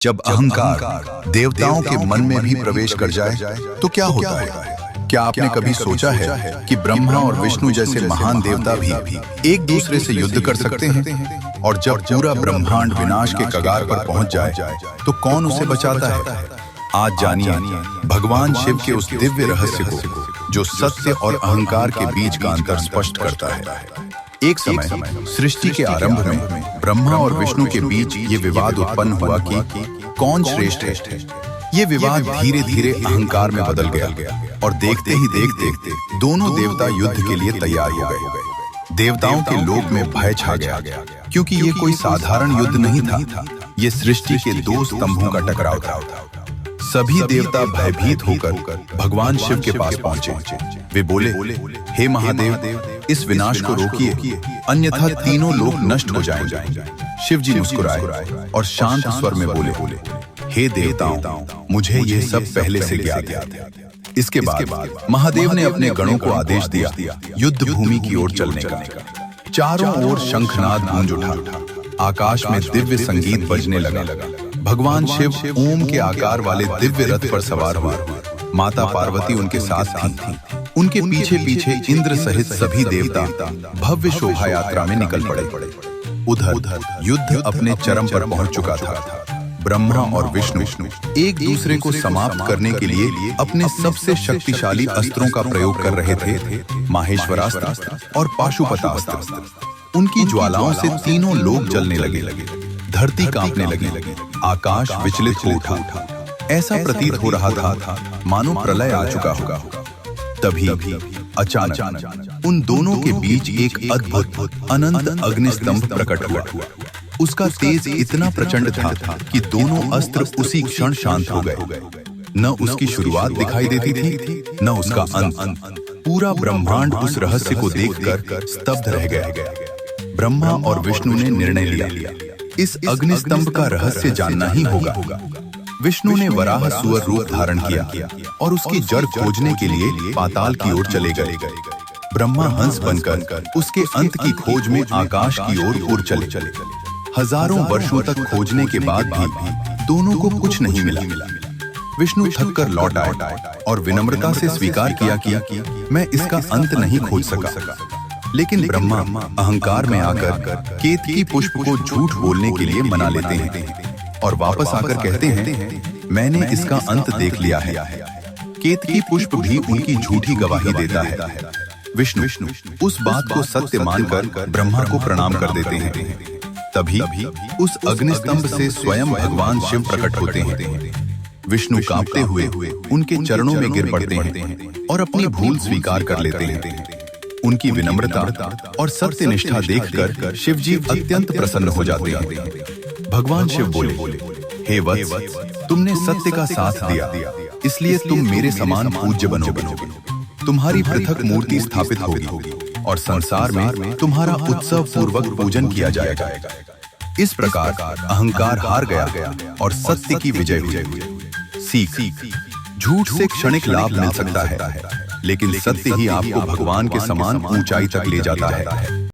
जब अहंकार देवताओं के मन में भी प्रवेश कर जाए तो क्या होता है? क्या आपने कभी सोचा है कि ब्रह्मा और विष्णु जैसे महान देवता भी एक दूसरे से युद्ध कर सकते हैं? और जब पूरा ब्रह्मांड विनाश के कगार पर पहुंच जाए तो कौन उसे बचाता है? आज जानिए भगवान शिव के उस दिव्य रहस्य को जो सत्य और अहंकार के बीच का अंतर स्पष्ट करता है। एक समय सृष्टि के आरंभ में ब्रह्मा और विष्णु के बीच ये विवाद उत्पन्न हुआ कि कौन श्रेष्ठ है। ये विवाद धीरे धीरे अहंकार में बदल गया और देखते ही देखते दोनों देवता युद्ध के लिए तैयार हो गए। देवताओं के लोक में भय छा गया क्योंकि ये कोई साधारण युद्ध नहीं था, ये सृष्टि के दो स्तंभों का टकराव था। सभी देवता भयभीत होकर भगवान शिव के पास पहुंचे। वे बोले, हे महादेव, इस विनाश को रोकिए, अन्यथा तीनों लोक नष्ट हो जाएंगे। शिव जी मुस्कुराए और शांत स्वर में बोले, हे देवताओं, मुझे ये सब पहले से ज्ञात है। इसके बाद महादेव ने अपने गणों को आदेश दिया युद्ध भूमि की ओर चलने का। चारों ओर शंखनाद गूंज उठा, आकाश में दिव्य संगीत बजने लगा। भगवान शिव ओम के आकार वाले दिव्य रथ पर सवार हुए। माता पार्वती उनके साथ थीं। उनके पीछे पीछे इंद्र सहित सभी देवता भव्य शोभा यात्रा में निकल पड़े। उधर युद्ध अपने चरम पर पहुंच चुका था। ब्रह्मा और विष्णु एक दूसरे को समाप्त करने के लिए अपने सबसे शक्तिशाली अस्त्रों का प्रयोग कर रहे थे, माहेश्वरास्त्र और पाशुपतास्त्र। उनकी ज्वालाओं से तीनों लोक जलने लगे, धरती कांपने लगी, आकाश विचलित हो उठा। ऐसा प्रतीत हो रहा था मानो प्रलय आ चुका होगा। तभी अचानक उन दोनों के बीच एक अद्भुत अनंत अग्निस्तंभ प्रकट हुआ। उसका तेज इतना प्रचंड था कि दोनों अस्त्र उसी क्षण शांत हो गए। न उसकी शुरुआत दिखाई देती थी, न उसका अंत। पूरा ब्रह्मांड उस रहस्य को देखकर स्तब्ध रह गया। ब्रह्मा और विष्णु ने निर्णय लिया, इस अग्निस्तंभ का रहस्य जानना ही होगा। विष्णु ने वराह सुअर रूप धारण किया और उसकी जड़ खोजने के लिए पाताल की ओर चले गए। ब्रह्मा हंस बनकर उसके अंत की खोज में आकाश की ओर उड़ चले। हजारों वर्षों तक खोजने के बाद भी दोनों को कुछ नहीं मिला। विष्णु थक कर लौट आए और विनम्रता से स्वीकार किया कि मैं इसका अंत नहीं खोज सका। लेकिन ब्रह्मा अहंकार में आकर केतकी पुष्प को झूठ बोलने के लिए मना लेते हैं और वापस आकर कहते हैं, मैंने इसका अंत देख लिया है। केतकी पुष्प भी उनकी झूठी गवाही देता है। विष्णु उस बात को सत्य मानकर ब्रह्मा को प्रणाम कर देते हैं। तभी उस अग्निस्तंभ से स्वयं भगवान शिव प्रकट होते हैं। विष्णु कांपते हुए उनके चरणों में गिर पड़ते हैं और अपनी भूल स्वीकार कर लेते हैं। उनकी विनम्रता और सत्यनिष्ठा देखकर शिवजी अत्यंत प्रसन्न हो जाते हैं। भगवान शिव बोले, हे वत्स, तुमने सत्य का साथ दिया, इसलिए तुम मेरे समान पूज्य बनोगे। तुम्हारी पृथक मूर्ति स्थापित होगी और संसार में तुम्हारा उत्सव पूर्वक पूजन किया जाएगा। इस प्रकार अहंकार हार गया और सत्य की विजय हुई। सीख, झूठ से क्षणिक लाभ मिल सकता है, लेकिन सत्य ही आपको भगवान के समान ऊंचाई तक ले जाता है।